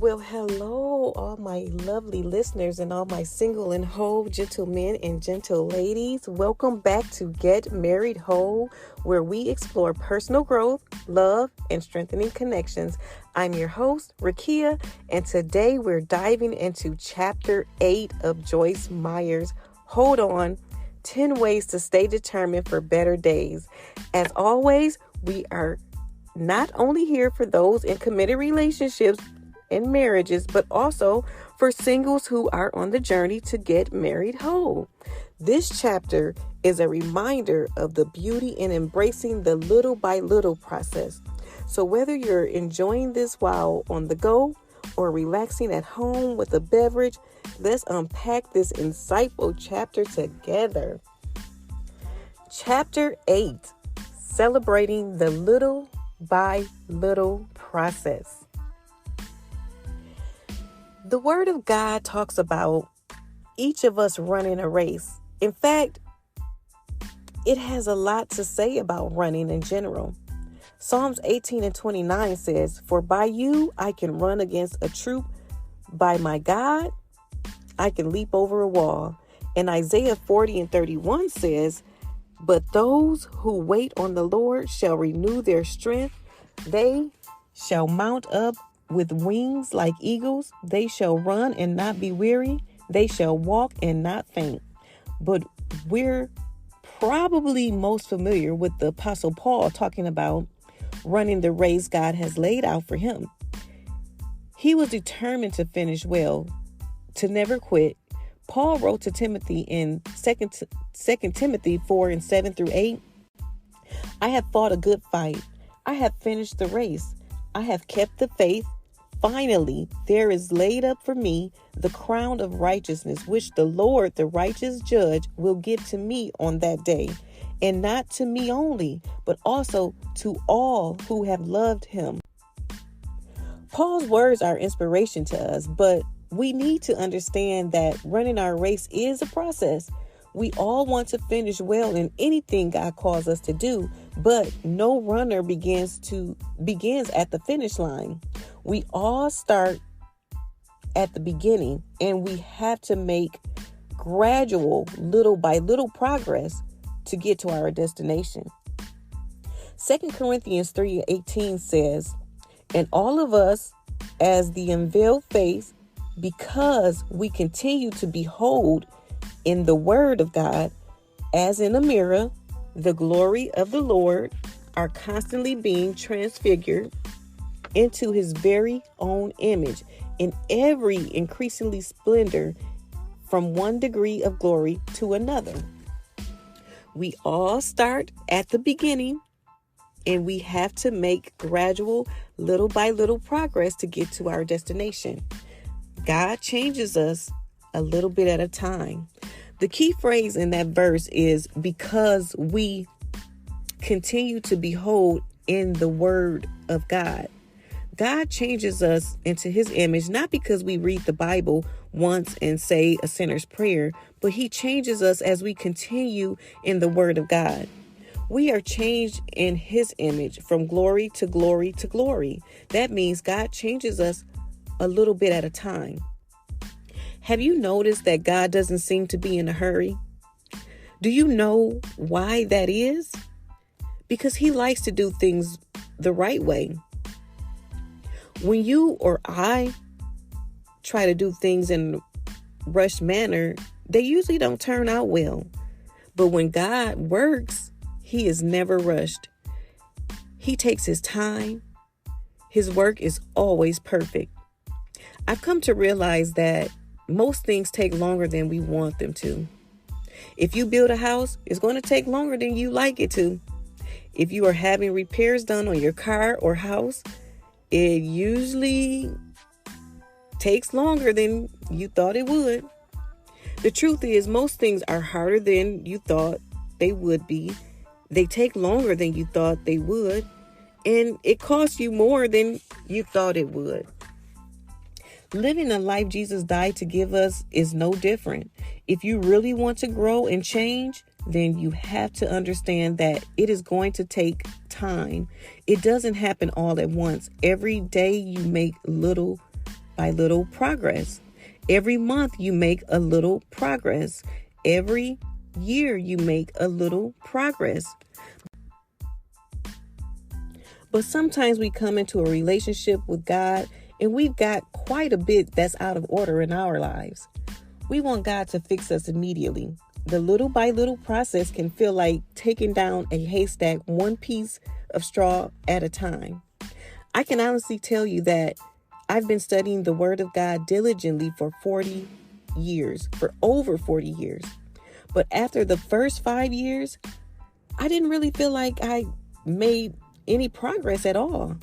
Well, hello, all my lovely listeners and all my single and whole gentlemen and gentle ladies. Welcome back to Get Married Whole, where we explore personal growth, love, and strengthening connections. I'm your host, Rakia, and today we're diving into Chapter 8 of Joyce Meyer's Hold On, 10 Ways to Stay Determined for Better Days. As always, we are not only here for those in committed relationships and marriages, but also for singles who are on the journey to get married whole. This chapter is a reminder of the beauty in embracing the little by little process. So whether you're enjoying this while on the go or relaxing at home with a beverage, let's unpack this insightful chapter together. Chapter 8, Celebrating the Little by Little Process. The Word of God talks about each of us running a race. In fact, it has a lot to say about running in general. Psalms 18:29 says, "For by you I can run against a troop. By my God, I can leap over a wall." And Isaiah 40:31 says, "But those who wait on the Lord shall renew their strength. They shall mount up with wings like eagles. They shall run and not be weary. They shall walk and not faint." But we're probably most familiar with the Apostle Paul talking about running the race God has laid out for him. He was determined to finish well, to never quit. Paul wrote to Timothy in 2 Timothy 4:7-8, "I have fought a good fight. I have finished the race. I have kept the faith. Finally, there is laid up for me the crown of righteousness, which the Lord, the righteous judge, will give to me on that day. And not to me only, but also to all who have loved him." Paul's words are inspiration to us, but we need to understand that running our race is a process. We all want to finish well in anything God calls us to do, but no runner begins at the finish line. We all start at the beginning, and we have to make gradual, little by little progress to get to our destination. 2 Corinthians 3:18 says, "And all of us, as the unveiled face, because we continue to behold in the Word of God, as in a mirror, the glory of the Lord, are constantly being transfigured into his very own image in every increasingly splendor from one degree of glory to another." We all start at the beginning, and we have to make gradual, little by little progress to get to our destination. God changes us a little bit at a time. The key phrase in that verse is "because we continue to behold in the Word of God." God changes us into his image, not because we read the Bible once and say a sinner's prayer, but he changes us as we continue in the Word of God. We are changed in his image from glory to glory to glory. That means God changes us a little bit at a time. Have you noticed that God doesn't seem to be in a hurry? Do you know why that is? Because he likes to do things the right way. When you or I try to do things in a rushed manner, they usually don't turn out well. But when God works, he is never rushed. He takes his time. His work is always perfect. I've come to realize that most things take longer than we want them to. If you build a house, it's going to take longer than you like it to. If you are having repairs done on your car or house, it usually takes longer than you thought it would. The truth is, most things are harder than you thought they would be. They take longer than you thought they would. And it costs you more than you thought it would. Living the life Jesus died to give us is no different. If you really want to grow and change, then you have to understand that it is going to take time. It doesn't happen all at once. Every day you make little by little progress. Every month you make a little progress. Every year you make a little progress. But sometimes we come into a relationship with God and we've got quite a bit that's out of order in our lives. We want God to fix us immediately. The little by little process can feel like taking down a haystack one piece of straw at a time. I can honestly tell you that I've been studying the Word of God diligently for over 40 years. But after the first 5 years, I didn't really feel like I made any progress at all.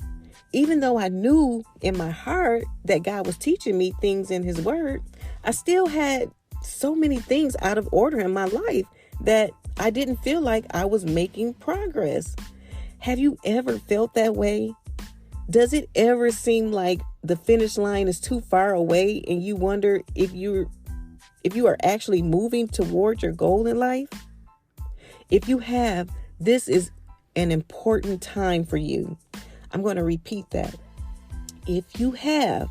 Even though I knew in my heart that God was teaching me things in His Word, I still had so many things out of order in my life that I didn't feel like I was making progress. Have you ever felt that way? Does it ever seem like the finish line is too far away and you wonder if you are actually moving toward your goal in life? If you have, this is an important time for you. I'm going to repeat that. If you have,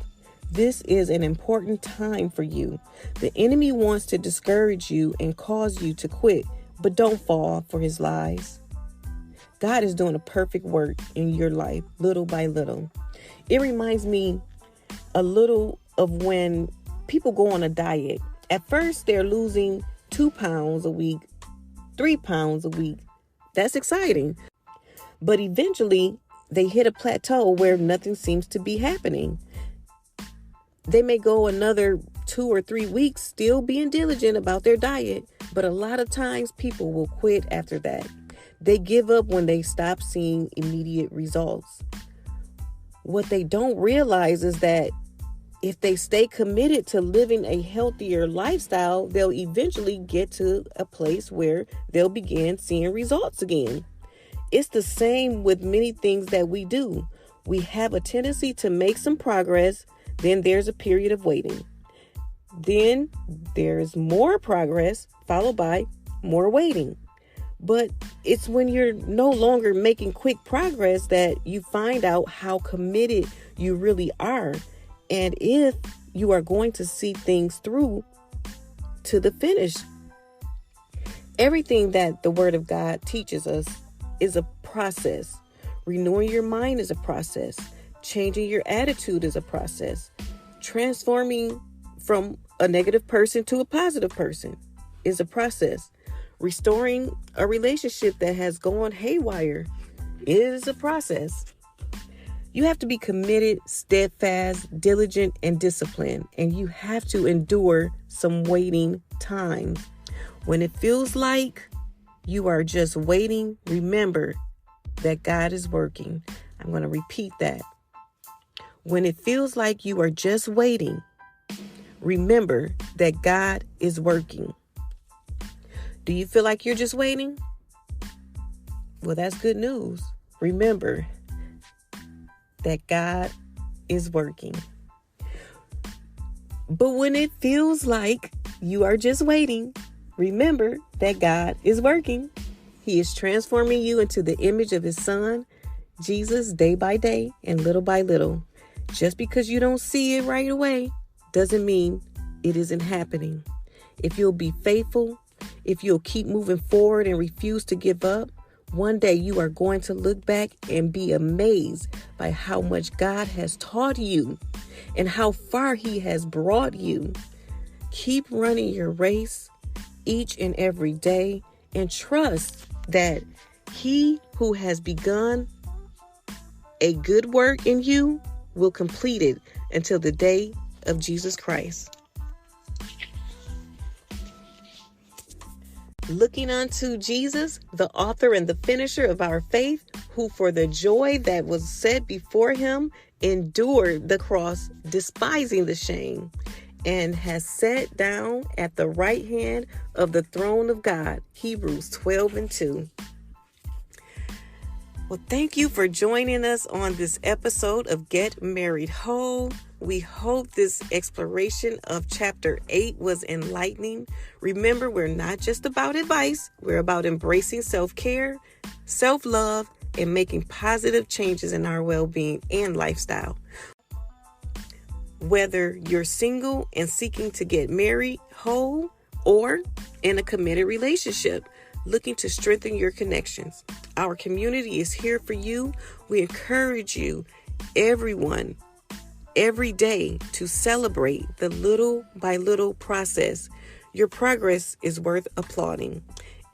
this is an important time for you. The enemy wants to discourage you and cause you to quit, but don't fall for his lies. God is doing a perfect work in your life, little by little. It reminds me a little of when people go on a diet. At first, they're losing 2 pounds a week, 3 pounds a week. That's exciting. But eventually, they hit a plateau where nothing seems to be happening. They may go another 2 or 3 weeks still being diligent about their diet, but a lot of times people will quit after that. They give up when they stop seeing immediate results. What they don't realize is that if they stay committed to living a healthier lifestyle, they'll eventually get to a place where they'll begin seeing results again. It's the same with many things that we do. We have a tendency to make some progress, then there's a period of waiting. Then there's more progress, followed by more waiting. But it's when you're no longer making quick progress that you find out how committed you really are, and if you are going to see things through to the finish. Everything that the Word of God teaches us is a process. Renewing your mind is a process. Changing your attitude is a process. Transforming from a negative person to a positive person is a process. Restoring a relationship that has gone haywire is a process. You have to be committed, steadfast, diligent, and disciplined, and you have to endure some waiting times. When it feels like you are just waiting, remember that God is working. I'm going to repeat that. When it feels like you are just waiting, remember that God is working. Do you feel like you're just waiting? Well, that's good news. Remember that God is working. But when it feels like you are just waiting, remember that God is working. He is transforming you into the image of His Son, Jesus, day by day and little by little. Just because you don't see it right away doesn't mean it isn't happening. If you'll be faithful, if you'll keep moving forward and refuse to give up, one day you are going to look back and be amazed by how much God has taught you and how far He has brought you. Keep running your race each and every day and trust that He who has begun a good work in you will complete it until the day of Jesus Christ. Looking unto Jesus, the author and the finisher of our faith, who for the joy that was set before Him endured the cross, despising the shame, and has sat down at the right hand of the throne of God. Hebrews 12:2. Well, thank you for joining us on this episode of Get Married Whole. We hope this exploration of chapter 8 was enlightening. Remember, we're not just about advice. We're about embracing self-care, self-love, and making positive changes in our well-being and lifestyle. Whether you're single and seeking to get married whole, or in a committed relationship looking to strengthen your connections, our community is here for you. We encourage you, everyone, every day to celebrate the little by little process. Your progress is worth applauding.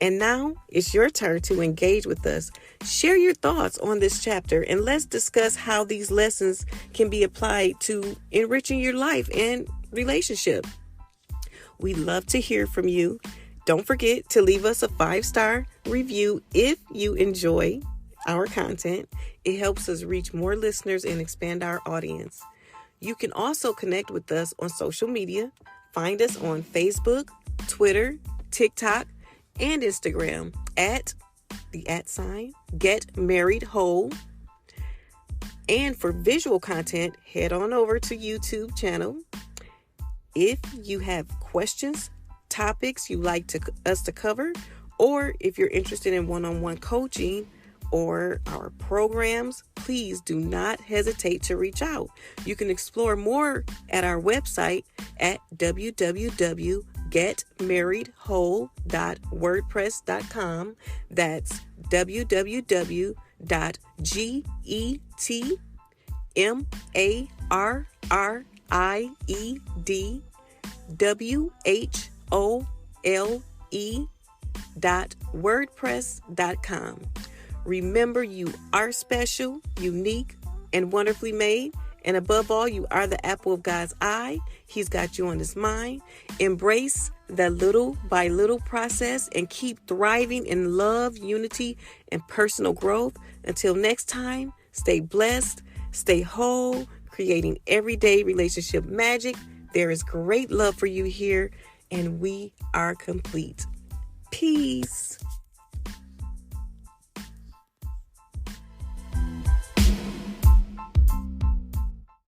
And now it's your turn to engage with us. Share your thoughts on this chapter and let's discuss how these lessons can be applied to enriching your life and relationship. We love to hear from you. Don't forget to leave us a 5-star review if you enjoy our content. It helps us reach more listeners and expand our audience. You can also connect with us on social media. Find us on Facebook, Twitter, TikTok, and Instagram at the Get Married Whole. And for visual content, head on over to YouTube channel. If you have questions, topics you'd like us to cover, or if you're interested in one-on-one coaching or our programs, please do not hesitate to reach out. You can explore more at our website at www.getmarriedwhole.wordpress.com. That's www.getmarriedwhole.wordpress.com. Remember, you are special, unique, and wonderfully made. And above all, you are the apple of God's eye. He's got you on his mind. Embrace the little by little process and keep thriving in love, unity, and personal growth. Until next time, stay blessed, stay whole, creating everyday relationship magic. There is great love for you here, and we are complete. Peace.